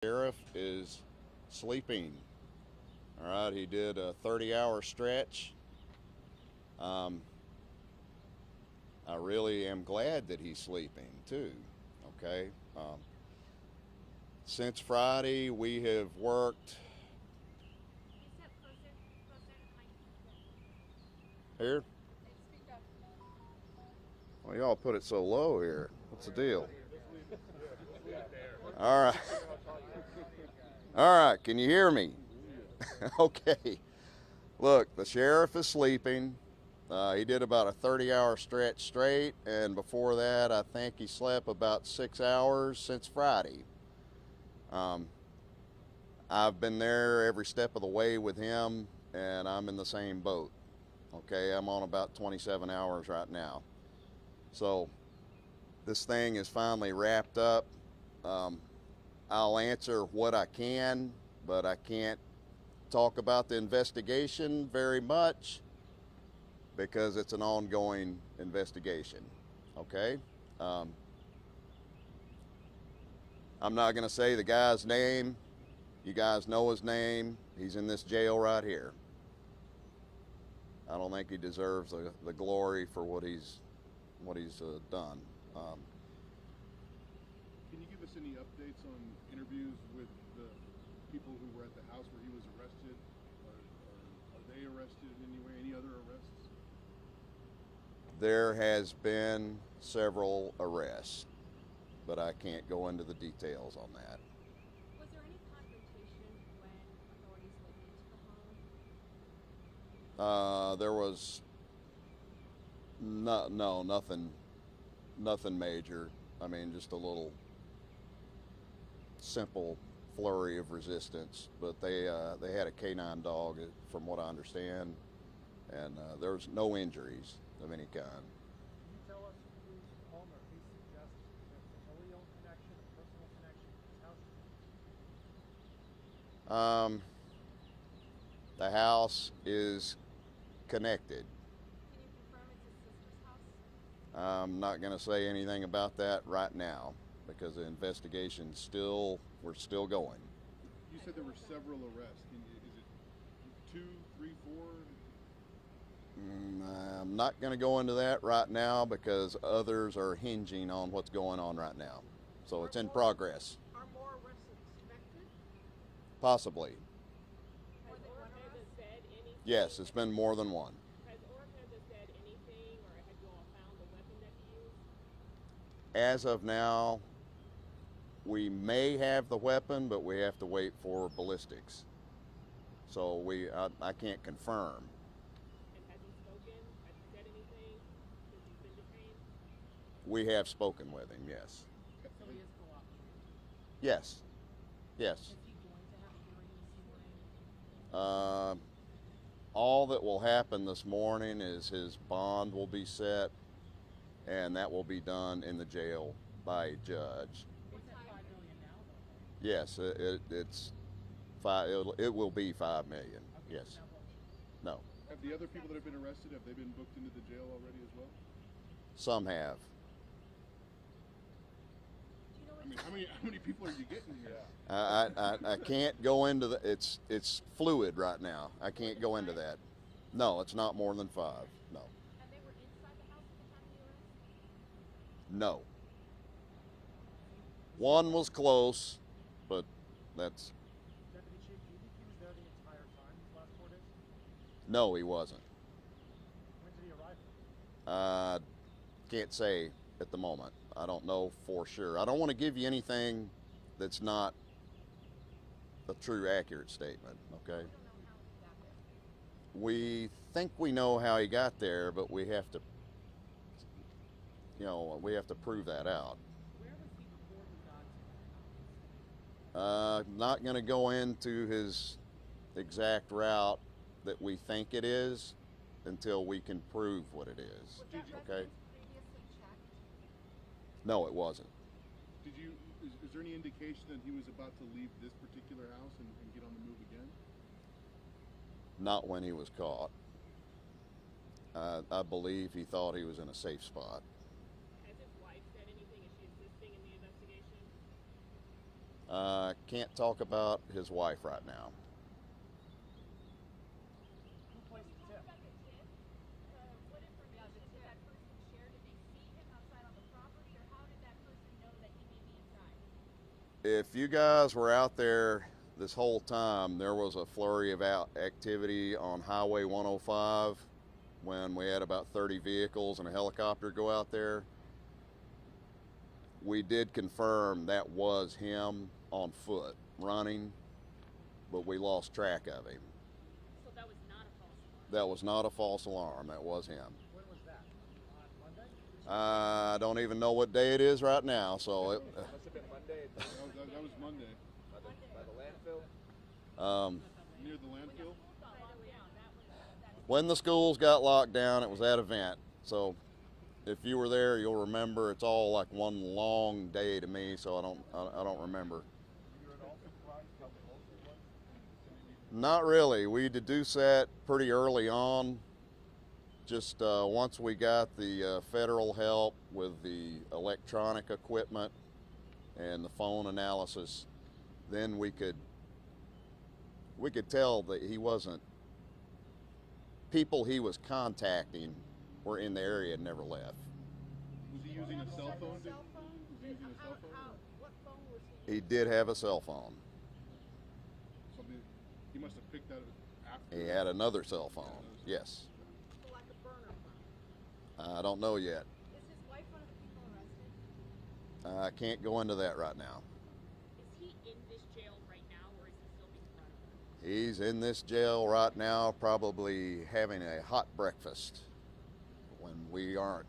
Sheriff is sleeping. All right, he did a 30-hour stretch. Um, I really am glad that he's sleeping too. Okay. Since Friday, we have worked here. Well, y'all put it so low here. What's the deal? All right. All right. Can you hear me? Okay. Look, the sheriff is sleeping. He did about a 30-hour stretch straight, and before that, I think he slept about 6 hours since Friday. Um, I've been there every step of the way with him, and I'm in the same boat. Okay, I'm on about 27 hours right now. So this thing is finally wrapped up. Um, I'll answer what I can, but I can't talk about the investigation very much because it's an ongoing investigation. Okay? Um, I'm not going to say the guy's name. You guys know his name. He's in this jail right here. I don't think he deserves the glory for what he's done. Can you give us any updates on interviews with the people who were at the house where he was arrested? Are they arrested in any way? Any other arrests? There has been several arrests, but I can't go into the details on that. Was there any confrontation when authorities went into the home? There was nothing major. I mean, just a little simple flurry of resistance. But they had a canine dog, from what I understand, and there was no injuries of any kind. Can you tell us whose home or who suggests there's a wholly owned connection, a personal connection to this house? The house is connected. Can you confirm it's his sister's house? I'm not going to say anything about that right now because the investigation's we're still going. You said there were several arrests. Is it 2, 3, 4? I'm not going to go into that right now because others are hinging on what's going on right now. So it's in progress. Are more arrests expected? Possibly. More than one arrest? Said anything? Yes, it's been more than one. Has Oropesa said anything, or have you all found the weapon that he used? As of now, we may have the weapon, but we have to wait for ballistics. So I can't confirm. And has he spoken? Has he said anything since he's been detained? We have spoken with him, yes. So he is cooperating. Yes. Yes. Is he going to have a hearing this morning? All that will happen this morning is his bond will be set, and that will be done in the jail by a judge. It's at $5 million now, though. Yes, it's five. It will be $5 million. Okay, Yes. so now what? No. Have the other people that have been arrested, have they been booked into the jail already as well? Some have. Do you know I mean, how many people are you getting here? I can't go into the. It's fluid right now. I can't go into that. No, it's not more than 5. No. And they were inside the house at the time of the arrest? No. One was close, but that's. Deputy Chief, do you think he was there the entire time these last 4 days? No, he wasn't. When did he arrive? Can't say at the moment. I don't know for sure. I don't want to give you anything that's not a true, accurate statement, okay? We don't know how he got there. We think we know how he got there, but we have to, we have to prove that out. Where was he before he got to the house? Not going to go into his exact route that we think it is until we can prove what it is. Was that Okay? residence previously checked? No, it wasn't. Is there any indication that he was about to leave this particular house and get on the move again? Not when he was caught. I believe he thought he was in a safe spot. Has his wife said anything? Is she assisting in the investigation? Can't talk about his wife right now. Who placed the tip? About the tip, what information did that person share? Did they see him outside on the property, or how did that person know that he may be inside? If you guys were out there this whole time, there was a flurry of activity on Highway 105 when we had about 30 vehicles and a helicopter go out there. We did confirm that was him on foot running, but we lost track of him. So that was not a false alarm. That was not a false alarm. That was him. When was that? On Monday? I don't even know what day it is right now, so it, Must have been Monday That was Monday. by the landfill. Near the landfill? when the schools got locked down, it was that event. So if you were there, you'll remember. It's all like one long day to me, so I don't remember. Not really. We deduced that pretty early on. Just once we got the federal help with the electronic equipment and the phone analysis, then we could tell that he wasn't. People he was contacting were in the area and never left. Was he using a cell phone? Was he using a cell phone? What phone was he? He did have a cell phone. Something he must have picked up after. He had another cell phone. Yes. So like a burner phone. I don't know yet. Is his wife one of the people arrested? I can't go into that right now. Is he in this jail right now, or is he still being monitored? He's in this jail right now, probably having a hot breakfast when we aren't,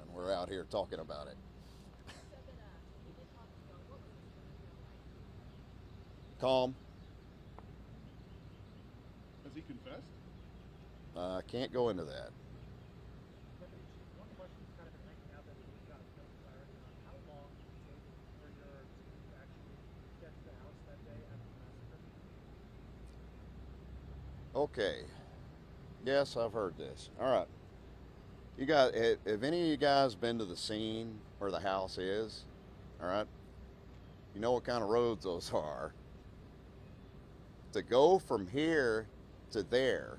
and we're out here talking about it. You said that he did talk to you. What was his behavior like? Calm. Has he confessed? I can't go into that. Deputy Chief, one question's kind of been hanging out that we've got no clarity on. How long did it take for your team to actually get to the house that day after the massacre? Okay. Yes, I've heard this. All right. You guys, have any of you guys been to the scene where the house is? All right. You know what kind of roads those are. To go from here to there,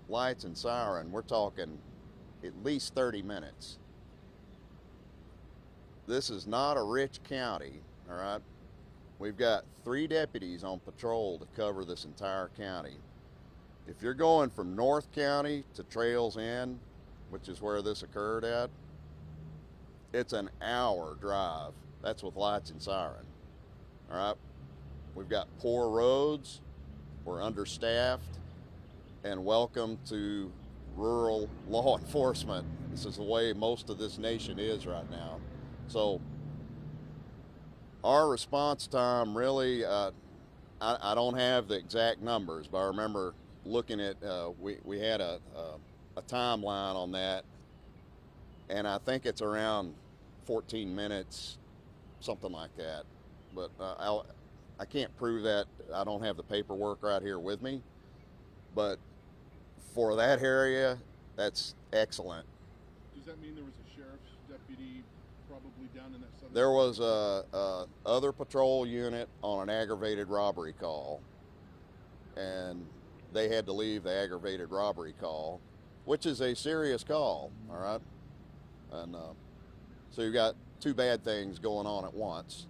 lights and siren, we're talking at least 30 minutes. This is not a rich county, all right? We've got 3 deputies on patrol to cover this entire county. If you're going from North County to Trails End, which is where this occurred at, it's an hour drive. That's with lights and siren, all right? We've got poor roads, we're understaffed, and welcome to rural law enforcement. This is the way most of this nation is right now. So our response time really, I don't have the exact numbers, but I remember looking at, we had a timeline on that, and I think it's around 14 minutes, something like that. But I can't prove that. I don't have the paperwork right here with me, but for that area, that's excellent. Does that mean there was a sheriff's deputy probably down in that southern? There was a other patrol unit on an aggravated robbery call, and they had to leave the aggravated robbery call, which is a serious call, all right? And so you got 2 bad things going on at once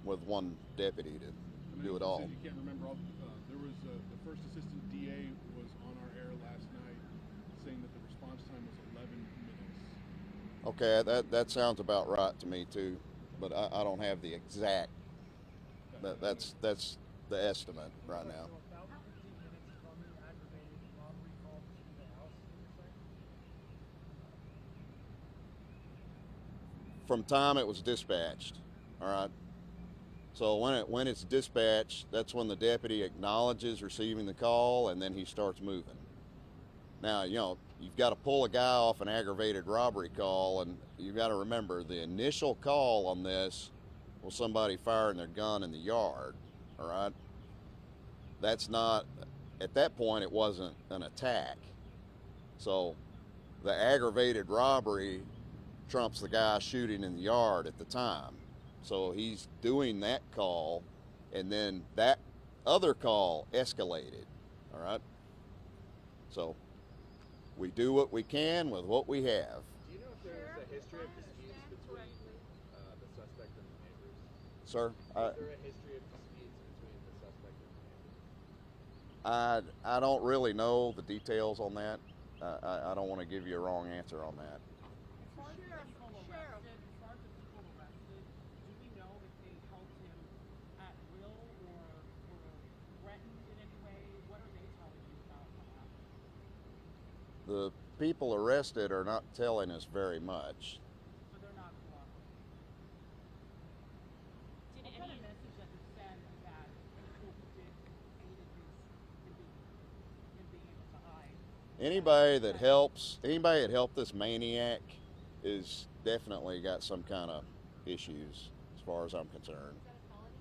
with one deputy to do it all. You said you can't remember all. There was the first assistant DA was on our air last night saying that the response time was 11 minutes. Okay, that sounds about right to me too, but I don't have the exact. That's the estimate right now. So about 15 minutes from the aggravated robbery call to the house, you're saying? From time it was dispatched, all right? So when it's dispatched, that's when the deputy acknowledges receiving the call, and then he starts moving. Now, you know, you've got to pull a guy off an aggravated robbery call, and you've got to remember the initial call on this was somebody firing their gun in the yard, all right? That's not, at that point, it wasn't an attack. So the aggravated robbery trumps the guy shooting in the yard at the time. So he's doing that call, and then that other call escalated. All right. So we do what we can with what we have. Do you know if there is a history of disputes between the suspect and the neighbors? Sir, Is there a history of disputes between the suspect and the neighbors? I don't really know the details on that. I don't want to give you a wrong answer on that. As far as the people arrested, do we know if they held him at will or threatened in any way? What are they telling you about what happened? The people arrested are not telling us very much. So they're not cooperating. Did What kind of message does it send that people who did aided him being able to hide? Anybody that helped this maniac is definitely got some kind of issues, as far as I'm concerned. Is that a felony?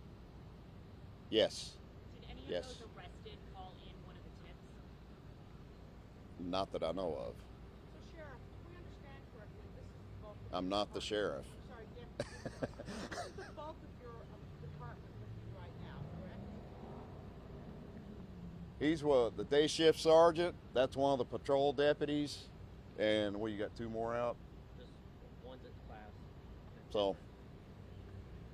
Yes, Did any Yes. of those arrested call in one of the tips? not that I know of. So Sheriff, if we understand correctly, this is the bulk of I'm your not the sheriff. Sorry, this is the bulk of your department with you right now, correct? He's the day shift sergeant. That's one of the patrol deputies. And you got two more out? Just one's at class. So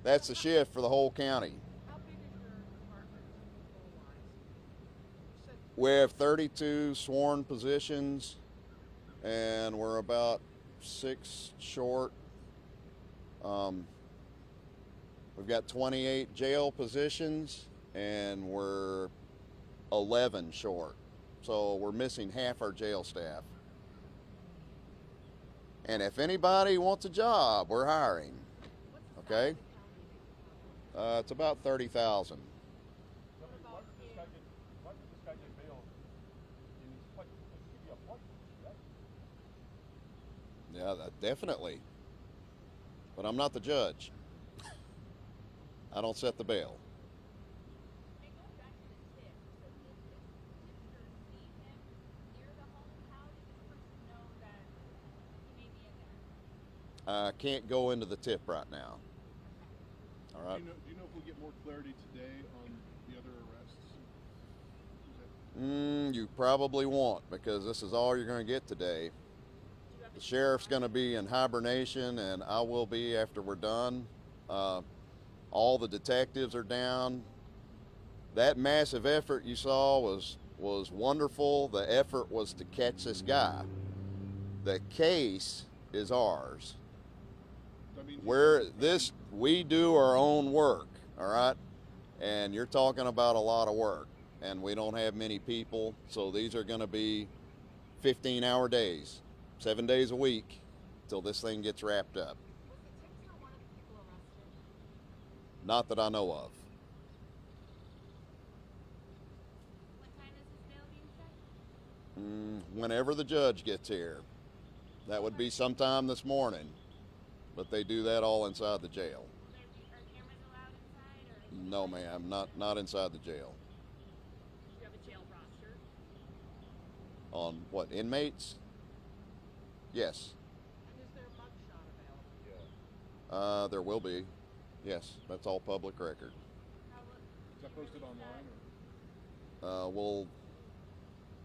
that's the shift for the whole county. How big is your department role-wise? You said We have 32 sworn positions, and we're about 6 short. We've got 28 jail positions, and we're 11 short. So we're missing half our jail staff. And if anybody wants a job, we're hiring. Okay? It's about 30,000. Why did this guy get bailed? And he's like, he could be a blood right? Yeah, definitely. But I'm not the judge. I don't set the bail. And going back to the tip, so did this tipster see him near the home? How did this person know that he may be in there? I can't go into the tip right now. All right. Do you know if we'll get more clarity today on the other arrests? Is that You probably won't, because this is all you're going to get today. The sheriff's going to be in hibernation, and I will be after we're done. All the detectives are down. That massive effort you saw was wonderful. The effort was to catch this guy. The case is ours. that means We do our own work, all right? And you're talking about a lot of work, and we don't have many people, so these are going to be 15-hour days, 7 days a week, till this thing gets wrapped up. Was the tipster one of the people arrested? Not that I know of. What time is his bail being set? Whenever the judge gets here. That would be sometime this morning, but they do that all inside the jail. Are cameras allowed inside, or No, ma'am, not inside the jail. do you have a jail roster? On what, inmates? Yes, and is there a mugshot available? Yeah. there will be. Yes, that's all public record. How will, is that posted online or?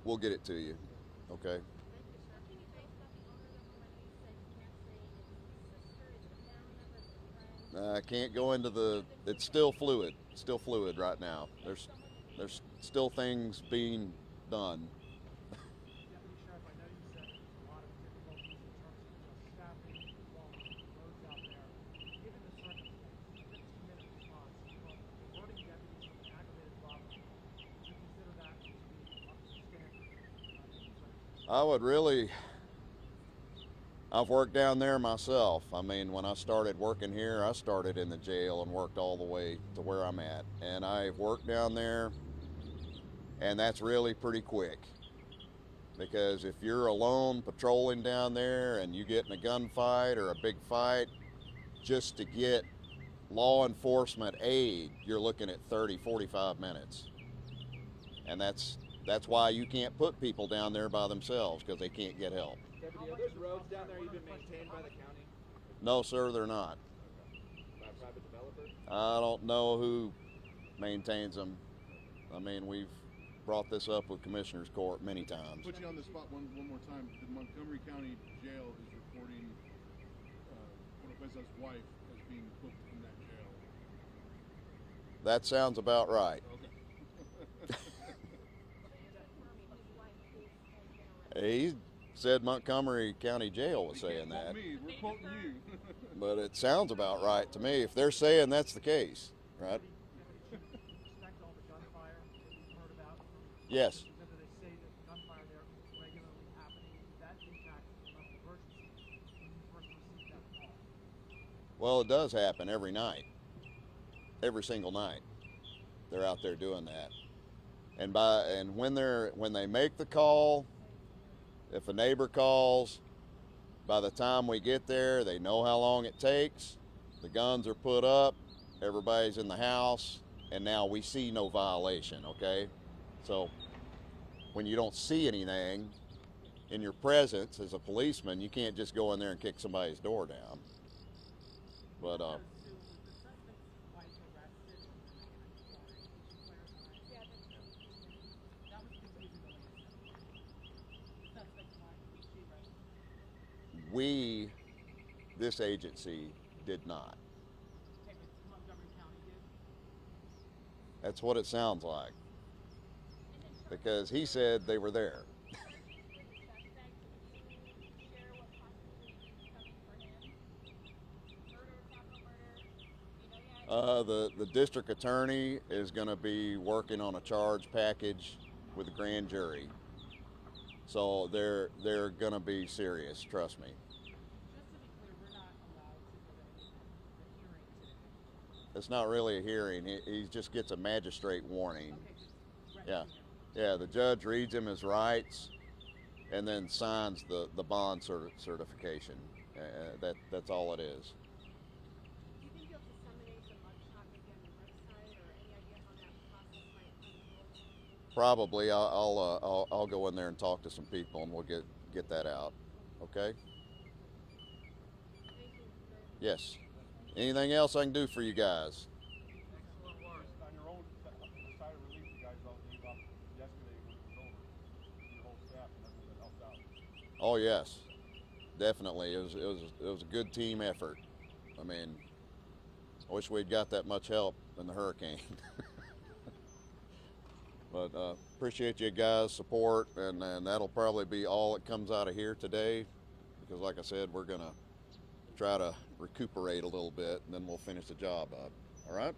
We'll get it to you. Okay. Thank you, sir. Can you say something older than when you said you can't say it's his sister, is it a family member, is it a friend? I can't go into it's still fluid. It's still fluid right now. There's still things being done. Deputy Sheriff, I know you said there's a lot of difficulties in terms of staffing along roads out there. Given the circumstances, 15-minute response, diverting deputies from an aggravated robbery, would you consider that to be up to standard? I would really. I've worked down there myself. I mean, when I started working here, I started in the jail and worked all the way to where I'm at. And I've worked down there, and that's really pretty quick. Because if you're alone patrolling down there and you get in a gunfight or a big fight, just to get law enforcement aid, you're looking at 30, 45 minutes. And that's why you can't put people down there by themselves, because they can't get help. Deputy, are those roads down there even maintained by the county? No, sir, they're not. By private developers? I don't know who maintains them. I mean, we've brought this up with Commissioner's Court many times. Put you on the spot one more time. The Montgomery County Jail is reporting Oropesa's wife as being put in that jail. That sounds about right. Okay. He said Montgomery County Jail was saying Quote that, me. We're quoting you. but it sounds about right to me if they're saying that's the case, right? Respect all the gunfire that we've heard about. Yes. Even though they say that gunfire there is regularly happening, that impact the level of urgency when you first received that call. Well, it does happen every night. Every single night. They're out there doing that. And when they make the call, if a neighbor calls, by the time we get there, they know how long it takes. The guns are put up, everybody's in the house, and now we see no violation, okay? So when you don't see anything in your presence as a policeman, you can't just go in there and kick somebody's door down. But So was the suspect's wife arrested or not? Sorry, could you clarify? Yeah, that's That was confusing the way you said it. The suspect's wife, was she arrested? we, this agency, did not. Okay, but Montgomery County did? That's what it sounds like, because he said they were there. The district attorney is going to be working on a charge package with the grand jury, so they're going to be serious. Trust me. Just to be clear, we're not allowed to go to any of the hearing today. It's not really a hearing. He just gets a magistrate warning. Okay, just Yeah, resting him. yeah. The judge reads him his rights, and then signs the bond certification. That's all it is. Do you think you'll disseminate the mugshot maybe on your website or any idea how that process might unfold? Probably I'll go in there and talk to some people, and we'll get that out. Okay. Thank you. Yes. Anything else I can do for you guys? Excellent work. On your own sigh of relief, you guys all gave up yesterday when it was over. Your whole staff and everyone that helped out. Oh yes, definitely. It was a good team effort. I mean, I wish we'd got that much help in the hurricane. But appreciate you guys' support, and that'll probably be all that comes out of here today, because like I said, we're gonna try to recuperate a little bit, and then we'll finish the job up. All right.